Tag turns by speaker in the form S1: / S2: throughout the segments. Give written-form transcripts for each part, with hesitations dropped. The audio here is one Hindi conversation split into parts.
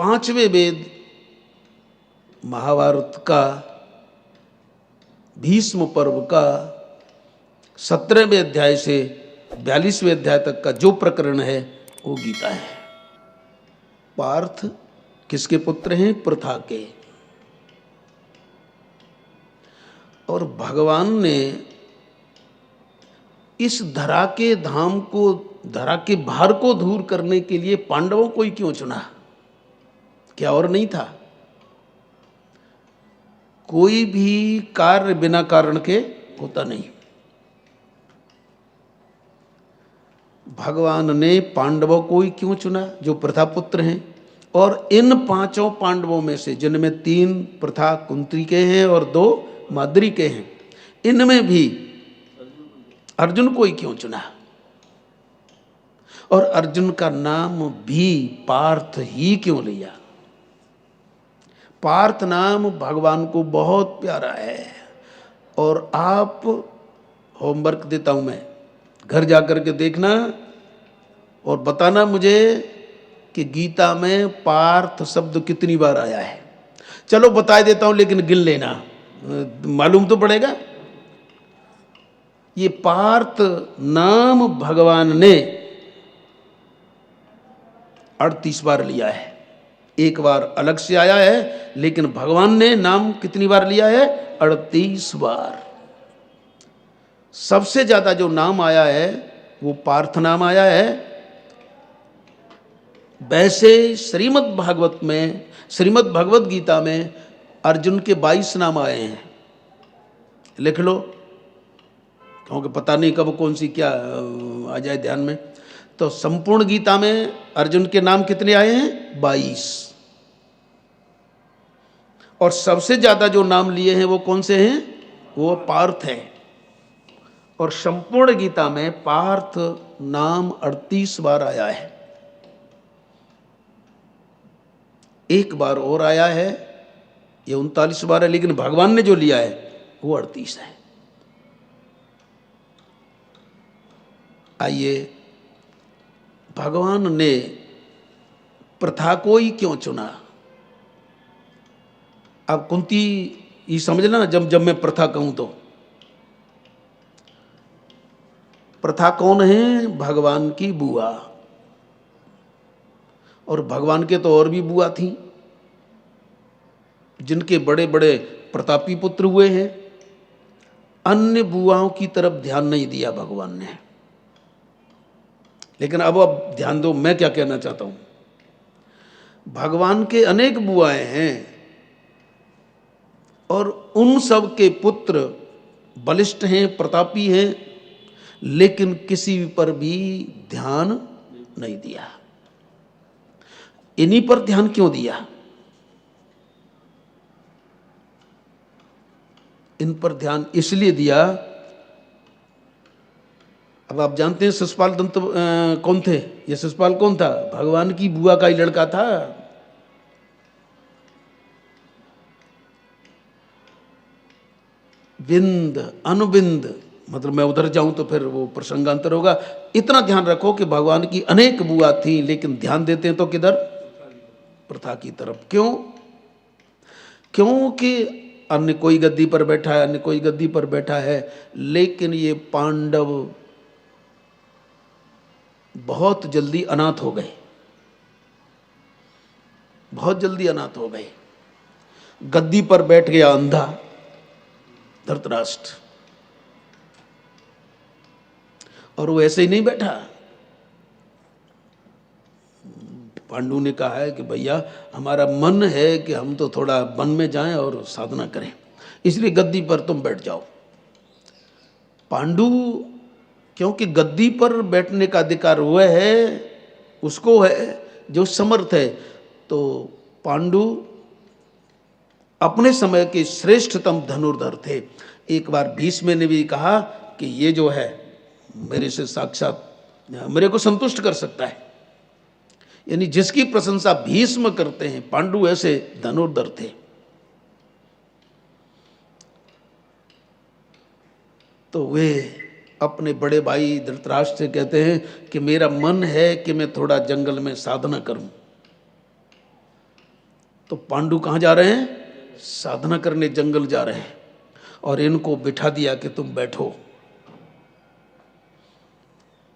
S1: पांचवें वेद महाभारत का भीष्म पर्व का 17वें अध्याय से 42वें अध्याय तक का जो प्रकरण है वो गीता है। पार्थ किसके पुत्र हैं? पृथा के। और भगवान ने इस धरा के धाम को, धरा के भार को दूर करने के लिए पांडवों को ही क्यों चुना? क्या और नहीं था? कोई भी कार्य बिना कारण के होता नहीं। भगवान ने पांडवों को ही क्यों चुना जो प्रथा पुत्र हैं? और इन पांचों पांडवों में से, जिनमें 3 प्रथा कुंती के हैं और 2 माद्री के हैं, इनमें भी अर्जुन को ही क्यों चुना? और अर्जुन का नाम भी पार्थ ही क्यों लिया? पार्थ नाम भगवान को बहुत प्यारा है। और आप, होमवर्क देता हूं मैं, घर जाकर के देखना और बताना मुझे कि गीता में पार्थ शब्द कितनी बार आया है। चलो बता देता हूं, लेकिन गिन लेना, मालूम तो पड़ेगा। ये पार्थ नाम भगवान ने 38 बार लिया है। एक बार अलग से आया है, लेकिन भगवान ने नाम कितनी बार लिया है? 38 बार। सबसे ज्यादा जो नाम आया है वो पार्थ नाम आया है। वैसे श्रीमद् भागवत में, श्रीमद् भगवत गीता में अर्जुन के 22 नाम आए हैं। लिख लो, क्योंकि पता नहीं कब कौन सी क्या आ जाए ध्यान में। तो संपूर्ण गीता में अर्जुन के नाम कितने आए हैं? 22। और सबसे ज्यादा जो नाम लिए हैं वो कौन से हैं? वो पार्थ है। और संपूर्ण गीता में पार्थ नाम 38 बार आया है। एक बार और आया है, ये 39 बार है, लेकिन भगवान ने जो लिया है वो 38 है। आइए, भगवान ने प्रथा को ही क्यों चुना? अब कुंती ये समझना, जब मैं प्रथा कहूं तो प्रथा कौन है? भगवान की बुआ। और भगवान के तो और भी बुआ थी, जिनके बड़े बड़े प्रतापी पुत्र हुए हैं। अन्य बुआओं की तरफ ध्यान नहीं दिया भगवान ने। लेकिन अब ध्यान दो, मैं क्या कहना चाहता हूं। भगवान के अनेक बुआएं हैं और उन सब के पुत्र बलिष्ठ हैं, प्रतापी हैं, लेकिन किसी पर भी ध्यान नहीं दिया। इन्हीं पर ध्यान क्यों दिया? इन पर ध्यान इसलिए दिया, अब आप जानते हैं शिशुपाल दंत कौन थे? ये शिशुपाल कौन था? भगवान की बुआ का ही लड़का था। बिंद अनुबिंद, मतलब मैं उधर जाऊं तो फिर वो प्रसंगांतर होगा। इतना ध्यान रखो कि भगवान की अनेक बुआ थी, लेकिन ध्यान देते हैं तो किधर? प्रथा की तरफ। क्यों? क्योंकि अन्य कोई गद्दी पर बैठा है, अन्य कोई गद्दी पर बैठा है, लेकिन ये पांडव बहुत जल्दी अनाथ हो गए। बहुत जल्दी अनाथ हो गए। गद्दी पर बैठ गया अंधा धृतराष्ट्र, और वो ऐसे ही नहीं बैठा। पांडु ने कहा है कि भैया हमारा मन है कि हम तो थोड़ा वन में जाएं और साधना करें, इसलिए गद्दी पर तुम बैठ जाओ। पांडु, क्योंकि गद्दी पर बैठने का अधिकार वह है, उसको है जो समर्थ है। तो पांडु अपने समय के श्रेष्ठतम धनुर्धर थे। एक बार भीष्म ने भी कहा कि ये जो है मेरे से साक्षात मेरे को संतुष्ट कर सकता है। यानी जिसकी प्रशंसा भीष्म करते हैं, पांडु ऐसे धनुर्धर थे। तो वे अपने बड़े भाई धृतराष्ट्र से कहते हैं कि मेरा मन है कि मैं थोड़ा जंगल में साधना करूं। तो पांडु कहाँ जा रहे हैं? साधना करने जंगल जा रहे हैं, और इनको बिठा दिया कि तुम बैठो,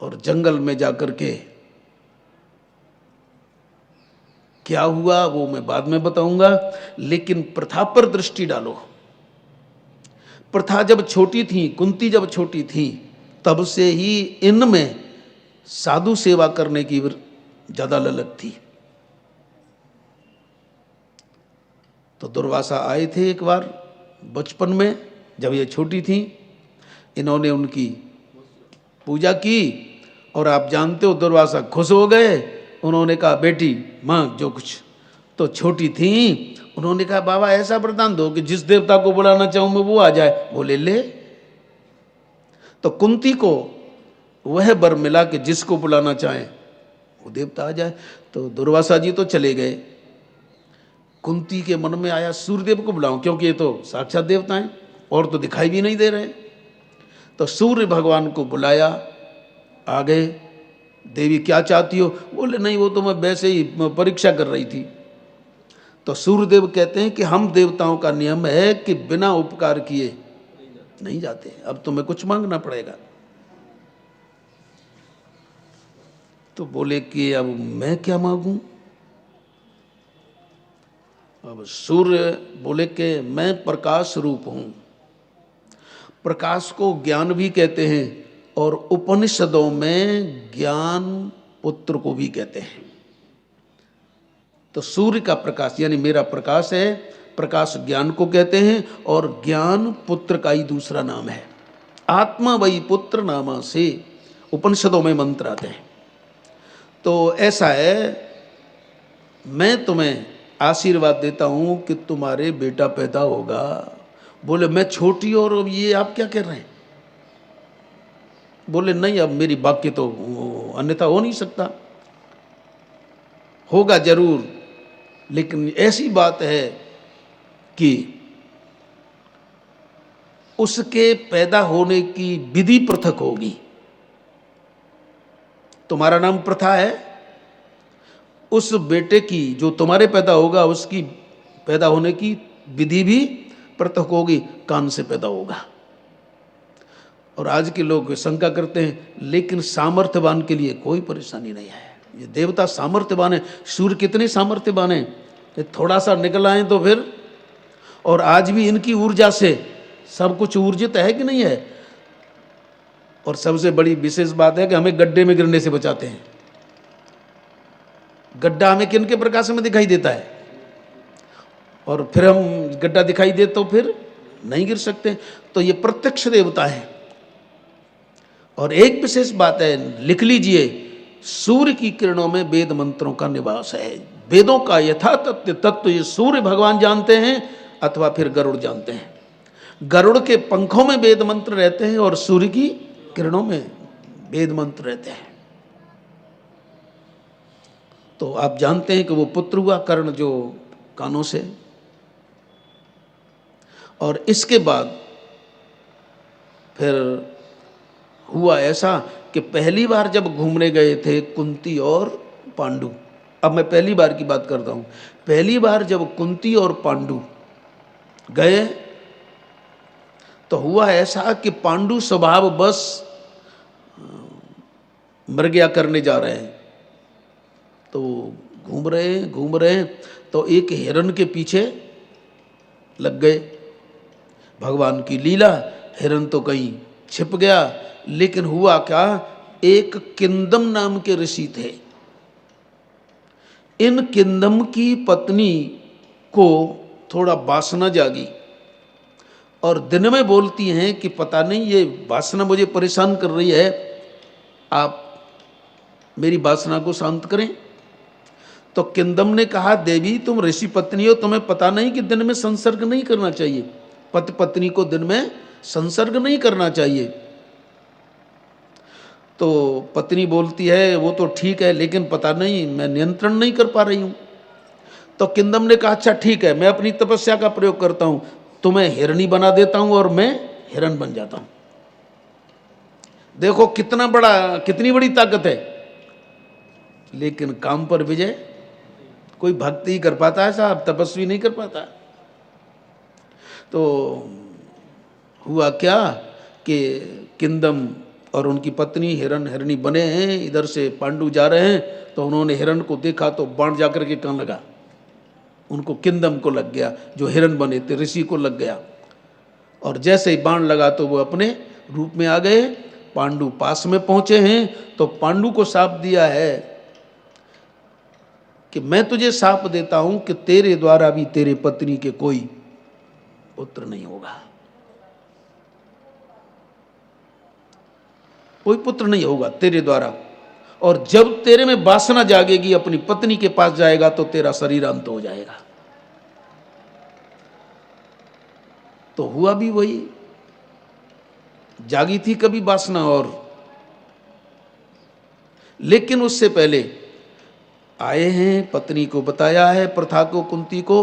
S1: और जंगल में जाकर के क्या हुआ वो मैं बाद में बताऊंगा। लेकिन प्रथा पर दृष्टि डालो। प्रथा जब छोटी थी, कुंती जब छोटी थी, तब से ही इनमें साधु सेवा करने की ज्यादा ललक थी। तो दुर्वासा आए थे एक बार बचपन में, जब ये छोटी थी, इन्होंने उनकी पूजा की, और आप जानते हो दुर्वासा खुश हो गए। उन्होंने कहा बेटी मांग जो कुछ। तो छोटी थी, उन्होंने कहा बाबा ऐसा वरदान दो कि जिस देवता को बुलाना चाहूं मैं वो आ जाए। बोले ले। तो कुंती को वह वर मिला कि जिसको बुलाना चाहे वो देवता आ जाए। तो दुर्वासा जी तो चले गए। कुंती के मन में आया सूर्यदेव को बुलाऊं, क्योंकि ये तो साक्षात देवता हैं और तो दिखाई भी नहीं दे रहे। तो सूर्य भगवान को बुलाया, आ गए। देवी क्या चाहती हो? बोले नहीं वो तो मैं वैसे ही परीक्षा कर रही थी। तो सूर्यदेव कहते हैं कि हम देवताओं का नियम है कि बिना उपकार किए नहीं जाते, अब तुम्हें कुछ मांगना पड़ेगा। तो बोले कि अब मैं क्या मांगूं? अब सूर्य बोले कि मैं प्रकाश रूप हूं। प्रकाश को ज्ञान भी कहते हैं, और उपनिषदों में ज्ञान पुत्र को भी कहते हैं। तो सूर्य का प्रकाश यानी मेरा प्रकाश है, प्रकाश ज्ञान को कहते हैं, और ज्ञान पुत्र का ही दूसरा नाम है। आत्मा वही पुत्र नामा से उपनिषदों में मंत्र आते हैं। तो ऐसा है, मैं तुम्हें आशीर्वाद देता हूं कि तुम्हारे बेटा पैदा होगा। बोले मैं छोटी और अब ये आप क्या कर रहे हैं? बोले नहीं अब मेरी वाक्य तो अन्यथा हो नहीं सकता, होगा जरूर, लेकिन ऐसी बात है कि उसके पैदा होने की विधि पृथक होगी। तुम्हारा नाम प्रथा है, उस बेटे की जो तुम्हारे पैदा होगा उसकी पैदा होने की विधि भी पृथक होगी, कान से पैदा होगा। और आज के लोग शंका करते हैं, लेकिन सामर्थ्यवान के लिए कोई परेशानी नहीं है। ये देवता सामर्थ्यवान है। सूर्य कितने सामर्थ्यवान है, ये थोड़ा सा निकल आए तो फिर, और आज भी इनकी ऊर्जा से सब कुछ ऊर्जित है कि नहीं है। और सबसे बड़ी विशेष बात है कि हमें गड्ढे में गिरने से बचाते हैं। गड्ढा हमें किन के प्रकाश में दिखाई देता है, और फिर हम गड्ढा दिखाई दे तो फिर नहीं गिर सकते। तो ये प्रत्यक्ष देवता है। और एक विशेष बात है, लिख लीजिए, सूर्य की किरणों में वेद मंत्रों का निवास है। वेदों का यथातथ्य तत्व ये सूर्य भगवान जानते हैं, अथवा फिर गरुड़ जानते हैं। गरुड़ के पंखों में वेद मंत्र रहते हैं, और सूर्य की किरणों में वेद मंत्र रहते हैं। तो आप जानते हैं कि वो पुत्र हुआ कर्ण, जो कानों से। और इसके बाद फिर हुआ ऐसा कि पहली बार जब घूमने गए थे कुंती और पांडु, अब मैं पहली बार की बात करता हूं। पहली बार जब कुंती और पांडु गए तो हुआ ऐसा कि पांडु स्वभाव बस मृगया करने जा रहे हैं। तो घूम रहे हैं तो एक हिरण के पीछे लग गए। भगवान की लीला, हिरण तो कहीं छिप गया। लेकिन हुआ क्या, एक किंदम नाम के ऋषि थे। इन किंदम की पत्नी को थोड़ा वासना जागी, और दिन में बोलती हैं कि पता नहीं ये वासना मुझे परेशान कर रही है, आप मेरी वासना को शांत करें। तो किंदम ने कहा, देवी तुम ऋषि पत्नी हो, तुम्हें पता नहीं कि दिन में संसर्ग नहीं करना चाहिए। पति पत्नी को दिन में संसर्ग नहीं करना चाहिए। तो पत्नी बोलती है वो तो ठीक है, लेकिन पता नहीं मैं नियंत्रण नहीं कर पा रही हूं। तो किंदम ने कहा अच्छा ठीक है, मैं अपनी तपस्या का प्रयोग करता हूं, तुम्हें हिरणी बना देता हूं और मैं हिरण बन जाता हूं। देखो कितनी बड़ी ताकत है, लेकिन काम पर विजय कोई भक्ति ही कर पाता है साहब, तपस्वी नहीं कर पाता। तो हुआ क्या कि किंदम और उनकी पत्नी हिरण हिरणी बने हैं, इधर से पांडु जा रहे हैं, तो उन्होंने हिरण को देखा तो बाण जाकर के कहाँ लगा, उनको किंदम को लग गया, जो हिरण बने थे ऋषि को लग गया। और जैसे ही बाण लगा तो वो अपने रूप में आ गए। पांडु पास में पहुंचे हैं तो पांडु को शाप दिया है कि मैं तुझे शाप देता हूं कि तेरे द्वारा भी तेरे पत्नी के कोई पुत्र नहीं होगा, कोई पुत्र नहीं होगा तेरे द्वारा। और जब तेरे में वासना जागेगी, अपनी पत्नी के पास जाएगा तो तेरा शरीर अंत हो जाएगा। तो हुआ भी वही, जागी थी कभी वासना। और लेकिन उससे पहले आए हैं, पत्नी को बताया है प्रथा को, कुंती को।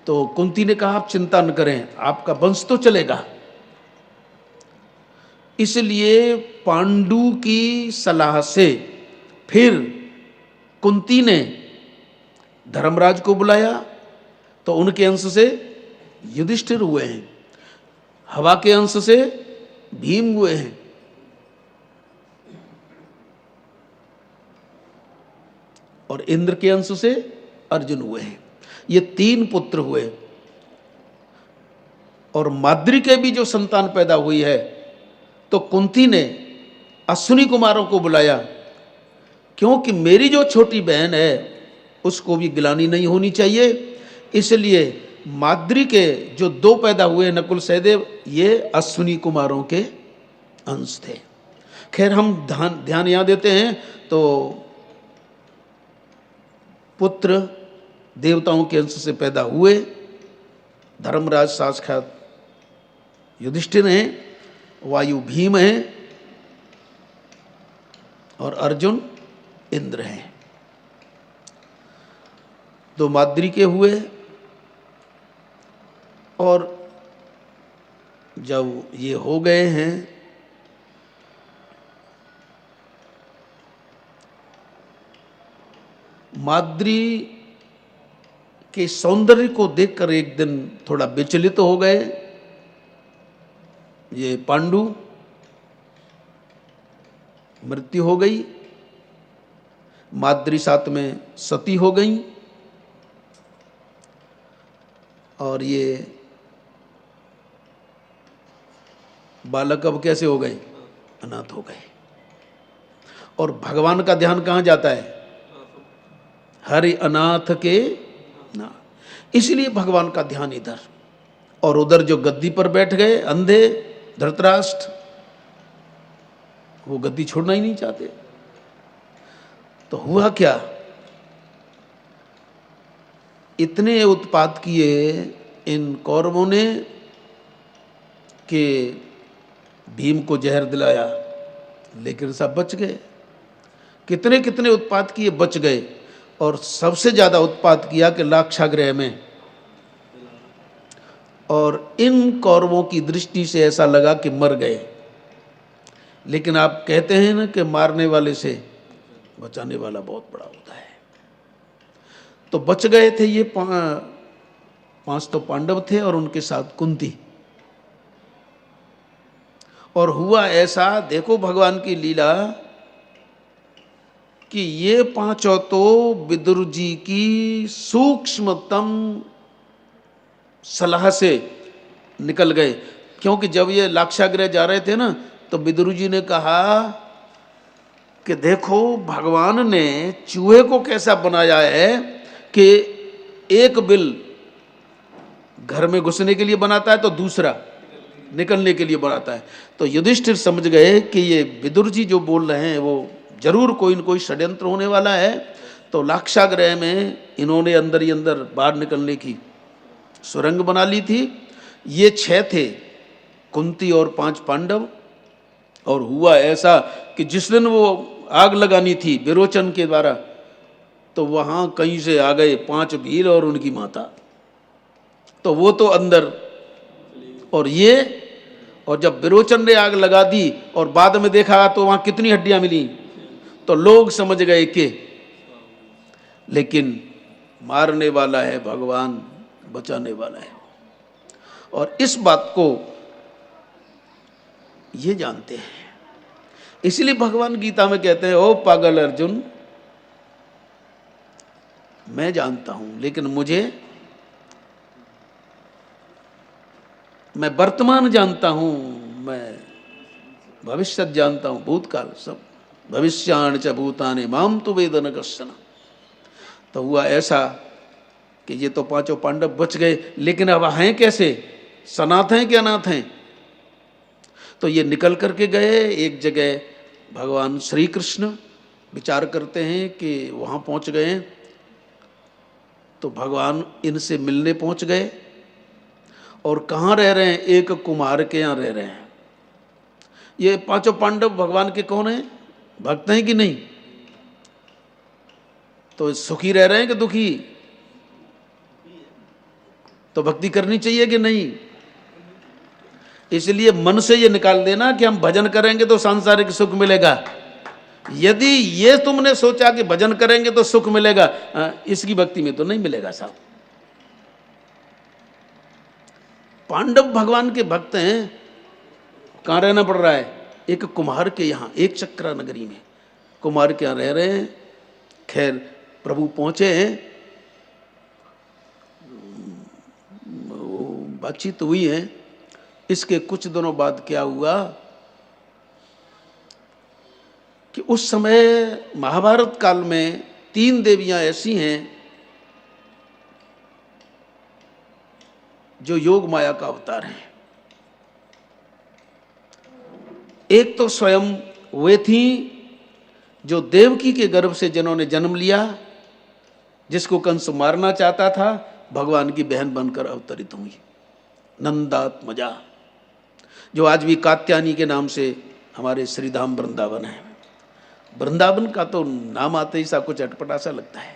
S1: तो कुंती ने कहा आप चिंता न करें, आपका वंश तो चलेगा। इसलिए पांडु की सलाह से फिर कुंती ने धर्मराज को बुलाया, तो उनके अंश से युधिष्ठिर हुए हैं, हवा के अंश से भीम हुए हैं, और इंद्र के अंश से अर्जुन हुए हैं। ये 3 पुत्र हुए। और माद्री के भी जो संतान पैदा हुई है, तो कुंती ने अश्विनी कुमारों को बुलाया, क्योंकि मेरी जो छोटी बहन है उसको भी गिलानी नहीं होनी चाहिए। इसलिए माद्री के जो 2 पैदा हुए नकुल सहदेव, ये अश्विनी कुमारों के अंश थे। खैर हम ध्यान यहां देते हैं तो पुत्र देवताओं के अंश से पैदा हुए। धर्मराज साक्षात युधिष्ठिर हैं, वायु भीम हैं, और अर्जुन इंद्र हैं। तो माद्री के हुए। और जब ये हो गए हैं, माद्री के सौंदर्य को देखकर एक दिन थोड़ा विचलित हो गए ये पांडु। मृत्यु हो गई, माद्री साथ में सती हो गई, और ये बालक अब कैसे हो गए, अनाथ हो गए। और भगवान का ध्यान कहाँ जाता है, हरि अनाथ के ना, इसलिए भगवान का ध्यान इधर। और उधर जो गद्दी पर बैठ गए अंधे धृतराष्ट्र, वो गद्दी छोड़ना ही नहीं चाहते। तो हुआ क्या, इतने उत्पात किए इन कौरवों ने कि भीम को जहर दिलाया, लेकिन सब बच गए। कितने कितने उत्पात किए, बच गए। और सबसे ज्यादा उत्पात किया कि लाक्षागृह में। और इन कौरवों की दृष्टि से ऐसा लगा कि मर गए, लेकिन आप कहते हैं ना कि मारने वाले से बचाने वाला बहुत बड़ा होता है। तो बच गए थे ये 5 तो पांडव थे और उनके साथ कुंती। और हुआ ऐसा, देखो भगवान की लीला, कि ये 5 तो विदुर जी की सूक्ष्मतम सलाह से निकल गए। क्योंकि जब ये लाक्षागृह जा रहे थे ना, तो विदुर जी ने कहा कि देखो भगवान ने चूहे को कैसा बनाया है कि एक बिल घर में घुसने के लिए बनाता है तो दूसरा निकलने के लिए बनाता है। तो युधिष्ठिर समझ गए कि ये विदुर जी जो बोल रहे हैं वो जरूर कोई न कोई षड्यंत्र होने वाला है। तो लाक्षागृह में इन्होंने अंदर ही अंदर बाहर निकलने की सुरंग बना ली थी। ये 6 थे, कुंती और 5 पांडव। और हुआ ऐसा कि जिस दिन वो आग लगानी थी विरोचन के द्वारा, तो वहां कहीं से आ गए 5 भील और उनकी माता। तो वो तो अंदर, और ये, और जब विरोचन ने आग लगा दी और बाद में देखा तो वहां कितनी हड्डियां मिली, तो लोग समझ गए कि, लेकिन मारने वाला है भगवान, बचाने वाला है। और इस बात को ये जानते हैं, इसलिए भगवान गीता में कहते हैं, ओ पागल अर्जुन, मैं जानता हूं, लेकिन मैं वर्तमान जानता हूं, मैं भविष्य जानता हूं, भूतकाल सब। भविष्याणि च भूतानि माम तु वेद न कश्चन। तो हुआ ऐसा कि ये तो पांचों पांडव बच गए, लेकिन अब हैं कैसे, सनाथ हैं कि अनाथ हैं? तो ये निकल करके गए एक जगह। भगवान श्री कृष्ण विचार करते हैं कि वहाँ पहुँच गए, तो भगवान इनसे मिलने पहुँच गए। और कहाँ रह रहे हैं? एक कुम्हार के यहाँ रह रहे हैं। ये पांचों पांडव भगवान के कौन हैं? भक्त हैं कि नहीं? तो सुखी रह रहे हैं कि दुखी? तो भक्ति करनी चाहिए कि नहीं? इसलिए मन से ये निकाल देना कि हम भजन करेंगे तो सांसारिक सुख मिलेगा। यदि ये तुमने सोचा कि भजन करेंगे तो सुख मिलेगा, इसकी भक्ति में तो नहीं मिलेगा साहब। पांडव भगवान के भक्त हैं। कहाँ रहना पड़ रहा है? एक कुम्हार के यहाँ, एक चक्रा नगरी में कुम्हार के यहाँ रह रहे हैं। खैर प्रभु पहुंचे हैं, बातचीत हुई है। इसके कुछ दिनों बाद क्या हुआ कि उस समय महाभारत काल में 3 देवियां ऐसी हैं जो योग माया का अवतार हैं। एक तो स्वयं वे थी जो देवकी के गर्भ से जिन्होंने जन्म लिया, जिसको कंस मारना चाहता था, भगवान की बहन बनकर अवतरित हुई, नंदात्मजा, जो आज भी कात्यायनी के नाम से हमारे श्रीधाम वृंदावन है। वृंदावन का तो नाम आते ही सा कुछ अटपटा सा लगता है।